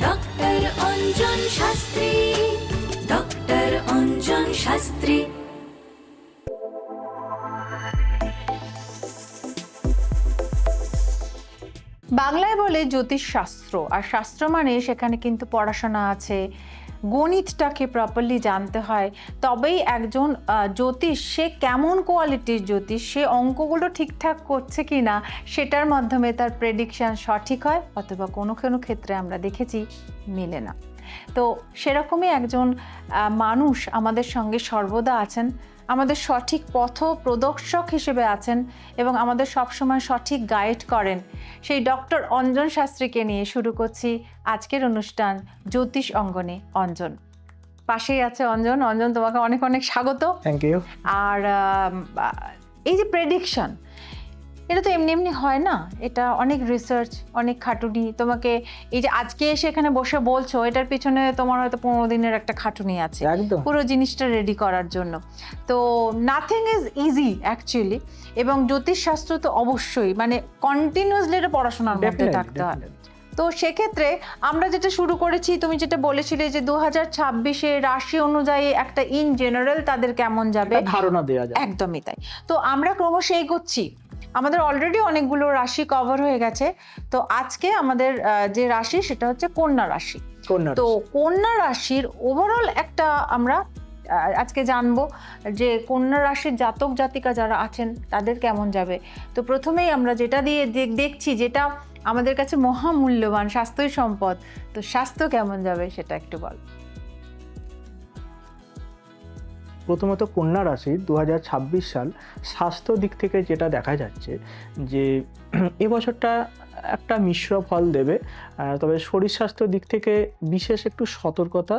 Doctor Anjan Shastri, doctor Anjan Shastri. বাংলায় বলে জ্যোতিষশাস্ত্র, আর শাস্ত্র মানে সেখানে কিন্তু পড়াশোনা আছে, গণিতটাকে প্রপারলি জানতে হয়, তবেই একজন জ্যোতিষ, সে কেমন কোয়ালিটির জ্যোতিষ, সে অঙ্কগুলো ঠিকঠাক করছে কি না সেটার মাধ্যমে তার প্রেডিকশন সঠিক হয়, অথবা কোনো কোনো ক্ষেত্রে আমরা দেখেছি মেলে না। তো সেরকমই একজন মানুষ আমাদের সঙ্গে সর্বদা আছেন, আমাদের সঠিক পথ প্রদর্শক হিসেবে আছেন এবং আমাদের সবসময় সঠিক গাইড করেন। সেই ডক্টর অঞ্জন শাস্ত্রীকে নিয়ে শুরু করছি আজকের অনুষ্ঠান জ্যোতিষ অঙ্গনে অঞ্জন। পাশেই আছে অঞ্জন। অঞ্জন, তোমাকে অনেক অনেক স্বাগত। Thank you. আর এই যে প্রেডিকশন, এটা তো এমনি এমনি হয় না, এটা অনেক রিসার্চ, অনেক খাটুনি। তোমাকে এই যে আজকে এসে এখানে বসে বলছো, এটার পিছনে তোমার হয়তো 15 দিনের একটা খাটুনি আছে একদম। পুরো জিনিসটা রেডি করার জন্য। তো নাথিং ইজ ইজি অ্যাকচুয়ালি, এবং জ্যোতিষশাস্ত্র তো অবশ্যই মানে কন্টিনিউয়াসলি এটা পড়াশোনার মধ্যে থাকতে হয়। তো সেক্ষেত্রে আমরা যেটা শুরু করেছি, তুমি যেটা বলেছিলে যে 2026-এ রাশি অনুযায়ী একটা ইন জেনারেল তাদের কেমন যাবে ধারণা দেওয়া যায়। একদমই তাই। তো আমরা ক্রমশ এগোচ্ছি, আমাদের অলরেডি অনেকগুলো রাশি কভার হয়ে গেছে। তো আজকে আমাদের যে রাশি সেটা হচ্ছে কন্যা রাশি। তো কন্যা রাশির ওভারঅল একটা আমরা আজকে জানবো যে কন্যা রাশির জাতক জাতিকা যারা আছেন তাদের কেমন যাবে। তো প্রথমেই আমরা যেটা দিয়ে দেখছি, যেটা আমাদের কাছে মহামূল্যবান, স্বাস্থ্যই সম্পদ। তো স্বাস্থ্য কেমন যাবে সেটা একটু বল। প্রথমত কন্যা রাশির 2026 সাল স্বাস্থ্য দিক থেকে যেটা দেখা যাচ্ছে যে এবছরটা একটা মিশ্র ফল দেবে, তবে শরীর স্বাস্থ্য দিক থেকে বিশেষ একটু সতর্কতা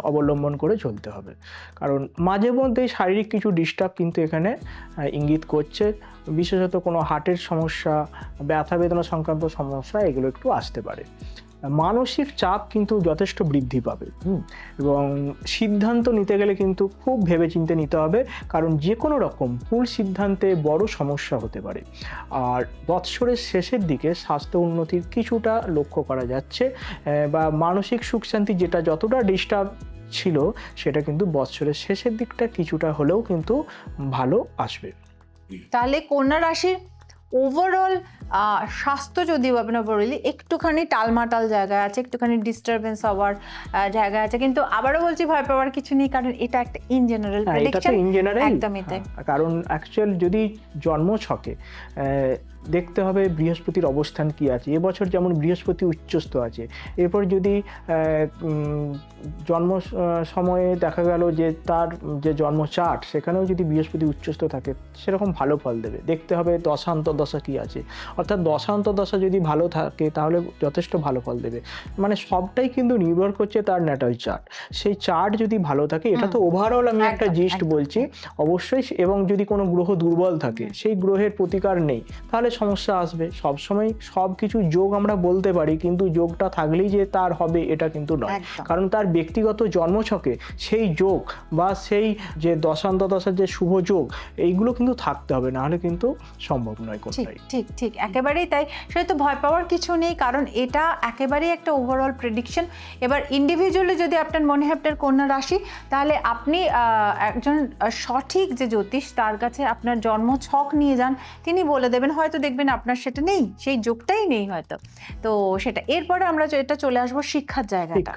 অবলম্বন করে চলতে হবে, কারণ মাঝে মধ্যেই শারীরিক কিছু ডিস্টার্ব কিন্তু এখানে ইঙ্গিত করছে। বিশেষত কোনো হার্টের সমস্যা, ব্যথা বেদনা সংক্রান্ত সমস্যা এগুলো একটু আসতে পারে। মানসিক চাপ কিন্তু যথেষ্ট বৃদ্ধি পাবে এবং সিদ্ধান্ত নিতে গেলে কিন্তু খুব ভেবেচিন্তে নিতে হবে, কারণ যে কোনো রকম ভুল সিদ্ধান্তে বড় সমস্যা হতে পারে। আর বৎসরের শেষের দিকে স্বাস্থ্য উন্নতির কিছুটা লক্ষ্য করা যাচ্ছে, বা মানসিক সুখ শান্তি যেটা যতটা ডিস্টার্ব ছিল সেটা কিন্তু বৎসরের শেষের দিকটা কিছুটা হলেও কিন্তু ভালো আসবে। তাহলে কন্যা রাশির ওভারঅল স্বাস্থ্য যদিও আপনি বলি একটুখানি টালমাটাল জায়গায় আছে, একটুখানি ডিস্টারবেন্স হওয়ার জায়গায় আছে, কিন্তু আবারও বলছি ভয় পাওয়ার কিছু নেই, কারণ এটা একটা ইন জেনারেল প্রেডিকশন। একদমই তাই। কারণ অ্যাকচুয়াল যদি জন্ম ছকে দেখতে হবে বৃহস্পতির অবস্থান কি আছে। এবছর যেমন বৃহস্পতি উচ্চস্থ আছে, এরপর যদি জন্ম সময়ে দেখা গেল যে তার যে জন্ম চার্ট সেখানেও যদি বৃহস্পতি উচ্চস্থ থাকে সেরকম ভালো ফল দেবে। দেখতে হবে দশান্তর্দশা কি আছে, অর্থাৎ দশান্তর্দশা যদি ভালো থাকে তাহলে যথেষ্ট ভালো ফল দেবে। মানে সবটাই কিন্তু নির্ভর করছে তার ন্যাটাল চার্ট। সেই চার্ট যদি ভালো থাকে, এটা তো ওভারঅল আমি একটা জিস্ট বলছি অবশ্যই, এবং যদি কোনো গ্রহ দুর্বল থাকে, সেই গ্রহের প্রতিকার নেই, তাহলে সমস্যা আসবে। সবসময় সব কিছু যোগ আমরা বলতে পারি, কিন্তু যোগটা থাকলেই যে তার হবে এটা কিন্তু নয়, কারণ তার ব্যক্তিগত জন্মছকে সেই যোগ বা সেই যে দশান্তদশার যে শুভ যোগ এইগুলো কিন্তু থাকতে হবে, নাহলে কিন্তু সম্ভব নয় কোনটাই। ঠিক ঠিক একেবারেই তাই। সেটা তো ভয় পাওয়ার কিছু নেই, কারণ এটা একেবারেই একটা ওভারঅল প্রেডিকশন। এবার ইন্ডিভিজুয়ালি যদি আপনার মনে হয় আপনার কন্যা রাশি, তাহলে আপনি একজন সঠিক যে জ্যোতিষ তার কাছে আপনার জন্ম ছক নিয়ে যান, তিনি বলে দেবেন। হয়তো দেখবেন আপনার সেটা নেই, সেই যোগটাই নেই হয়তো। তো সেটা এরপরে আমরা এটা চলে আসবো শিক্ষার জায়গাটা।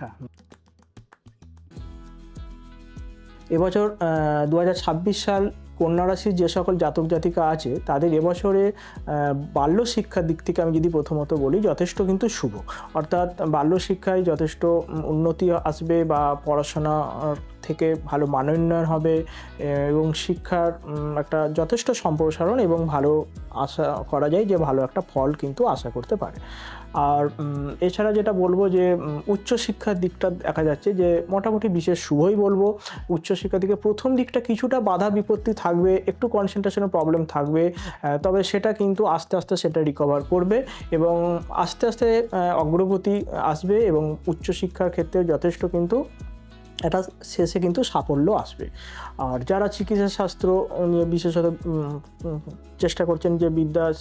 এবছর 2026 সাল কন্যা রাশির যে সকল জাতক জাতিকা আছে তাদের এবছরে বাল্য শিক্ষার দিক থেকে আমি যদি প্রথমত বলি, যথেষ্ট কিন্তু শুভ। অর্থাৎ বাল্য শিক্ষায় যথেষ্ট উন্নতি আসবে, বা পড়াশোনা থেকে ভালো মানোন্নয়ন হবে এবং শিক্ষার একটা যথেষ্ট সম্প্রসারণ এবং ভালো আশা করা যায় যে ভালো একটা ফল কিন্তু আশা করতে পারে। আর এছাড়া যেটা বলবো যে উচ্চশিক্ষার দিকটা দেখা যাচ্ছে যে মোটামুটি বিশেষ শুভই বলবো। উচ্চশিক্ষার দিকে প্রথম দিকটা কিছুটা বাধা বিপত্তি থাকবে, একটু কনসেন্ট্রেশনের প্রবলেম থাকবে, তবে সেটা কিন্তু আস্তে আস্তে সেটা রিকভার করবে এবং আস্তে আস্তে অগ্রগতি আসবে, এবং উচ্চশিক্ষার ক্ষেত্রে যথেষ্ট কিন্তু এটা শেষে কিন্তু সাফল্য আসবে। আর যারা চিকিৎসা শাস্ত্র নিয়ে বিশেষত চেষ্টা করছেন, যে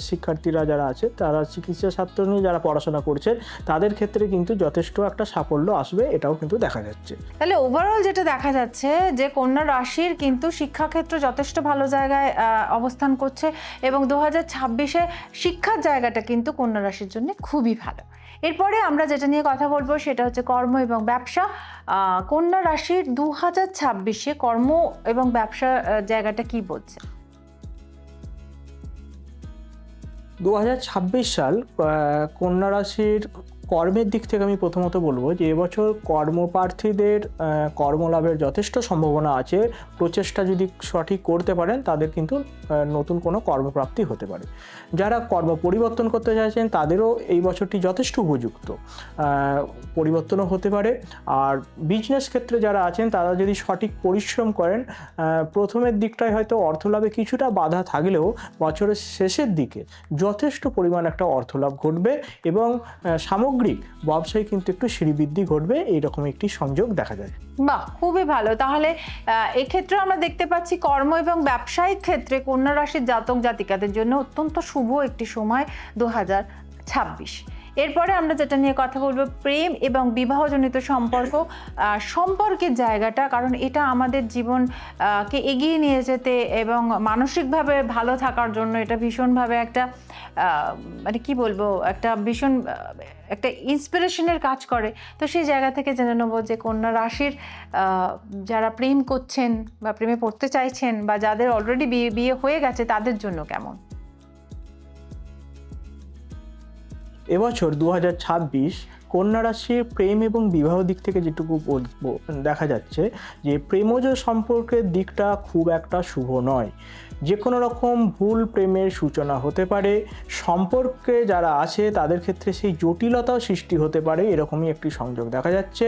শিক্ষার্থীরা যারা আছে তারা চিকিৎসা শাস্ত্র নিয়ে যারা পড়াশোনা করছে তাদের ক্ষেত্রে কিন্তু যথেষ্ট একটা সাফল্য আসবে, এটাও কিন্তু দেখা যাচ্ছে। তাহলে ওভারঅল যেটা দেখা যাচ্ছে যে কন্যা রাশির কিন্তু শিক্ষাক্ষেত্র যথেষ্ট ভালো জায়গায় অবস্থান করছে এবং 2026-এ শিক্ষার জায়গাটা কিন্তু কন্যা রাশির জন্য খুবই ভালো। এরপরে আমরা যেটা নিয়ে কথা বলবো সেটা হচ্ছে কর্ম এবং ব্যবসা। কন্যা রাশির 2026-এ কর্ম এবং ব্যবসা জায়গাটা কি বলছে? 2026 সাল কন্যা রাশির কর্মের দিক থেকে আমি প্রথমত বলবো যে এবছর কর্মপ্রার্থীদের কর্মলাভের যথেষ্ট সম্ভাবনা আছে। প্রচেষ্টা যদি সঠিক করতে পারেন তাদের কিন্তু নতুন কোনো কর্মপ্রাপ্তি হতে পারে। যারা কর্ম পরিবর্তন করতে চাইছেন তাদেরও এই বছরটি যথেষ্ট উপযুক্ত, পরিবর্তনও হতে পারে। আর বিজনেস ক্ষেত্রে যারা আছেন তারা যদি সঠিক পরিশ্রম করেন, প্রথমের দিকটায় হয়তো অর্থলাভে কিছুটা বাধা থাকলেও বছরের শেষের দিকে যথেষ্ট পরিমাণ একটা অর্থলাভ ঘটবে এবং সামগ্রিক ব্যবসায় কিন্তু একটু শ্রীবৃদ্ধি ঘটবে, এইরকম একটি সংযোগ দেখা যায়। বাহ, খুবই ভালো। তাহলে এক্ষেত্রে আমরা দেখতে পাচ্ছি কর্ম এবং ব্যবসায়িক ক্ষেত্রে কন্যা রাশির জাতক জাতিকাদের জন্য অত্যন্ত শুভ একটি সময় 2026। এরপরে আমরা যেটা নিয়ে কথা বলবো প্রেম এবং বিবাহজনিত সম্পর্কের জায়গাটা, কারণ এটা আমাদের জীবনকে এগিয়ে নিয়ে যেতে এবং মানসিকভাবে ভালো থাকার জন্য এটা ভীষণভাবে একটা মানে কি বলবো, একটা ভীষণ একটা ইন্সপিরেশনের কাজ করে। তো সেই জায়গা থেকে জেনে নেবো যে কন্যা রাশির যারা প্রেম করছেন বা প্রেমে পড়তে চাইছেন বা যাদের অলরেডি বিয়ে হয়ে গেছে তাদের জন্য কেমন। এবছর 2026 কন্যা রাশির প্রেম এবং বিবাহ দিক থেকে যেটুকু বলবো, দেখা যাচ্ছে যে প্রেমজ সম্পর্কের দিকটা খুব একটা শুভ নয়। যে কোনো রকম ভুল প্রেমের সূচনা হতে পারে, সম্পর্কে যারা আছে তাদের ক্ষেত্রে সেই জটিলতাও সৃষ্টি হতে পারে, এরকমই একটি সংযোগ দেখা যাচ্ছে।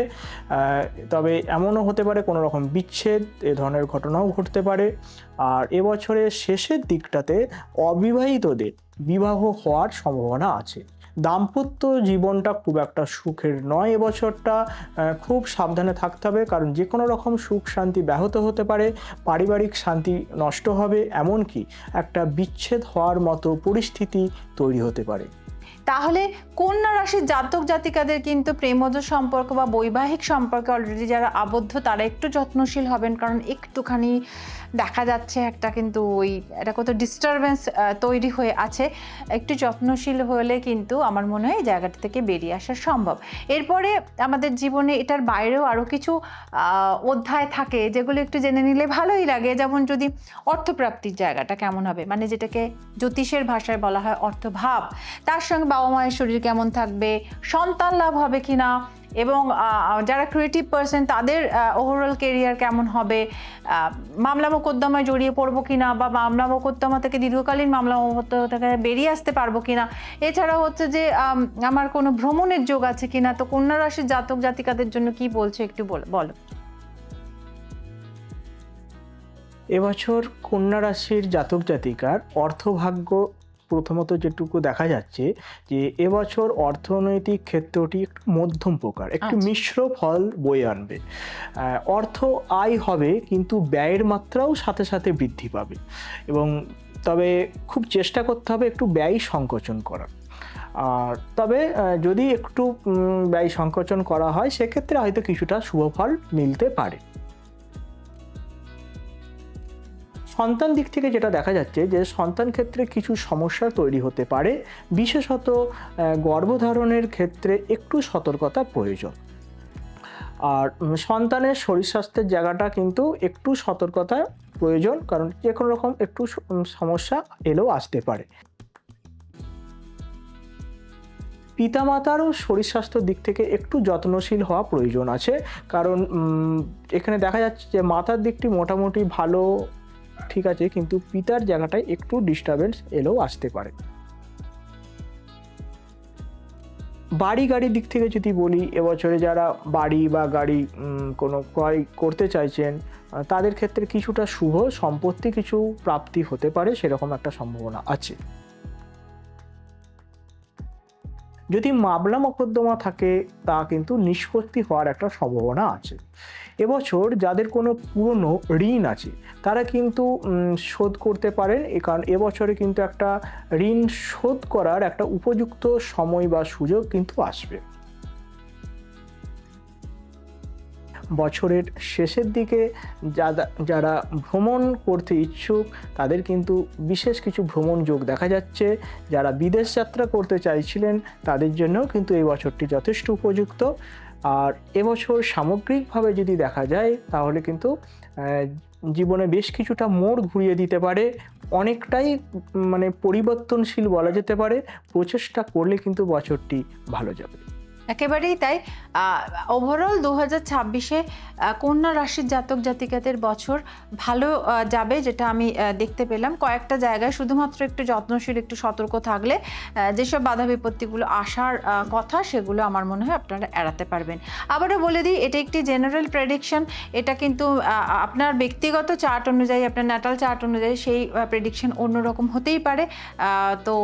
তবে এমনও হতে পারে কোনো রকম বিচ্ছেদ, এ ধরনের ঘটনাও ঘটতে পারে। আর এবছরের শেষের দিকটাতে অবিবাহিতদের বিবাহ হওয়ার সম্ভাবনা আছে। দাম্পত্য জীবনটা খুব একটা সুখের নয় এবছরটা, খুব সাবধানে থাকতে হবে, কারণ যে কোনো রকম সুখ শান্তি ব্যাহত হতে পারে, পারিবারিক শান্তি নষ্ট হবে, এমনকি একটা বিচ্ছেদ হওয়ার মতো পরিস্থিতি তৈরি হতে পারে। তাহলে কন্যা রাশির জাতক জাতিকাদের কিন্তু প্রেমজ সম্পর্ক বা বৈবাহিক সম্পর্কে অলরেডি যারা আবদ্ধ তারা একটু যত্নশীল হবেন, কারণ একটুখানি দেখা যাচ্ছে একটা কিন্তু এটা কত ডিস্টারবেন্স তৈরি হয়ে আছে। একটু যত্নশীল হলে কিন্তু আমার মনে হয় এই জায়গাটা থেকে বেরিয়ে আসা সম্ভব। এরপরে আমাদের জীবনে এটার বাইরেও আরও কিছু অধ্যায় থাকে যেগুলো একটু জেনে নিলে ভালোই লাগে। যেমন যদি অর্থপ্রাপ্তির জায়গাটা কেমন হবে, মানে যেটাকে জ্যোতিষের ভাষায় বলা হয় অর্থভাব, তার সঙ্গে বাবা মায়ের শরীর কেমন থাকবে, সন্তান লাভ হবে কিনা, এবং যারা ক্রিয়েটিভ পার্সন তাদের ওভারঅল কেরিয়ার কেমন হবে, মামলা মোকদ্দমায় জড়িয়ে পড়বো কিনা বা মামলা মোকদ্দমা থেকে দীর্ঘকালীন মামলা মোকদ্দমা থেকে বেরিয়ে আসতে পারবো কিনা, এছাড়া হচ্ছে যে আমার কোনো ভ্রমণের যোগ আছে কিনা। তো কন্যা রাশির জাতক জাতিকাদের জন্য কি বলছো একটু বলো। এবছর কন্যা রাশির জাতক জাতিকার অর্থভাগ্য প্রথমত যেটুকু দেখা যাচ্ছে যে এবছর অর্থনৈতিক ক্ষেত্রটি একটু মধ্যম প্রকার, একটু মিশ্র ফল বয়ে আনবে। অর্থ আয় হবে কিন্তু ব্যয়ের মাত্রাও সাথে সাথে বৃদ্ধি পাবে, এবং তবে খুব চেষ্টা করতে হবে একটু ব্যয় সংকোচন করার। আর তবে যদি একটু ব্যয় সংকোচন করা হয় সেক্ষেত্রে হয়তো কিছুটা শুভ ফল মিলতে পারে। সন্তান দিক থেকে যেটা দেখা যাচ্ছে যে সন্তান ক্ষেত্রে কিছু সমস্যা তৈরি হতে পারে, বিশেষত গর্ভধারণের ক্ষেত্রে একটু সতর্কতা প্রয়োজন। আর সন্তানের শরীর স্বাস্থ্যের জায়গাটা কিন্তু একটু সতর্কতা প্রয়োজন, কারণ যে কোনো রকম একটু সমস্যা এলেও আসতে পারে। পিতামাতারও শরীর স্বাস্থ্যের দিক থেকে একটু যত্নশীল হওয়া প্রয়োজন আছে, কারণ এখানে দেখা যাচ্ছে যে মাতার দিকটি মোটামুটি ভালো ঠিক আছে, কিন্তু পিতার জায়গাটায় একটু ডিস্টারবেন্স এলেও আসতে পারে। বাড়ি গাড়ির দিক থেকে যদি বলি, এবছরে যারা বাড়ি বা গাড়ি কোনো ক্রয় করতে চাইছেন তাদের ক্ষেত্রে কিছুটা শুভ সম্পত্তি কিছু প্রাপ্তি হতে পারে, সেরকম একটা সম্ভাবনা আছে। যদি মামলা মোকদ্দমা থাকে তা কিন্তু নিষ্পত্তি হওয়ার একটা সম্ভাবনা আছে। এবছর যাদের কোনো পুরনো ঋণ আছে তারা কিন্তু শোধ করতে পারেন, কারণ এবছরে কিন্তু একটা ঋণ শোধ করার একটা উপযুক্ত সময় বা সুযোগ কিন্তু আসবে। বছরের শেষের দিকে যারা ভ্রমণ করতে ইচ্ছুক তাদের কিন্তু বিশেষ কিছু ভ্রমণ যোগ দেখা যাচ্ছে। যারা বিদেশ যাত্রা করতে চাইছিলেন তাদের জন্যও কিন্তু এই বছরটি যথেষ্ট উপযুক্ত। আর এবছর সামগ্রিকভাবে যদি দেখা যায় তাহলে কিন্তু জীবনে বেশ কিছুটা মোড় ঘুরিয়ে দিতে পারে, অনেকটাই পরিবর্তনশীল বলা যেতে পারে। প্রচেষ্টা করলে কিন্তু বছরটি ভালো যাবে। একেবারেই তাই। ওভারঅল 2026-এ কন্যা রাশির জাতক জাতিকাদের বছর ভালো যাবে, যেটা আমি দেখতে পেলাম। কয়েকটা জায়গায় শুধুমাত্র একটু যত্নশীল, একটু সতর্ক থাকলে যেসব বাধা বিপত্তিগুলো আসার কথা সেগুলো আমার মনে হয় আপনারা এড়াতে পারবেন। আবারও বলে দিই, এটা একটি জেনারেল প্রেডিকশন। এটা কিন্তু আপনার ব্যক্তিগত চার্ট অনুযায়ী, আপনার ন্যাটাল চার্ট অনুযায়ী সেই প্রেডিকশন অন্যরকম হতেই পারে। তো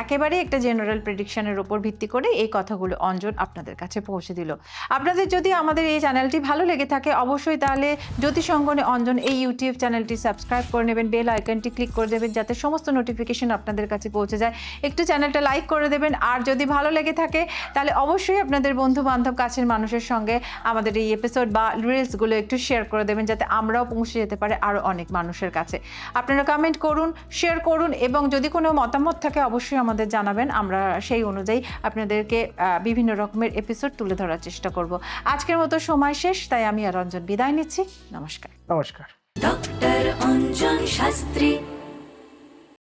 একেবারেই একটা জেনারেল প্রেডিকশনের উপর ভিত্তি করে এই কথাগুলো অঞ্জন আপনাদের কাছে পৌঁছে দিল। আপনাদের যদি আমাদের এই চ্যানেলটি ভালো লেগে থাকে অবশ্যই তাহলে জ্যোতিষঙ্গনে অঞ্জন এই ইউটিউব চ্যানেলটি সাবস্ক্রাইব করে নেবেন, বেল আইকনটি ক্লিক করে দেবেন যাতে সমস্ত নোটিফিকেশন আপনাদের কাছে পৌঁছে যায়। একটু চ্যানেলটা লাইক করে দেবেন, আর যদি ভালো লেগে থাকে তাহলে অবশ্যই আপনাদের বন্ধু বান্ধব, কাছের মানুষের সঙ্গে আমাদের এই এপিসোড বা রিলসগুলো একটু শেয়ার করে দেবেন যাতে আমরাও পৌঁছে যেতে পারে আরও অনেক মানুষের কাছে। আপনারা কমেন্ট করুন, শেয়ার করুন, এবং যদি কোনো মতামত থাকে অবশ্যই আমাদের জানাবেন। আমরা সেই অনুযায়ী আপনাদেরকে বিভিন্ন রকমের এপিসোড তুলে ধরার চেষ্টা করব। আজকের মতো সময় শেষ, তাই আমি আর অঞ্জন বিদায় নিচ্ছি। নমস্কার। নমস্কার। ডক্টর অঞ্জন শাস্ত্রী।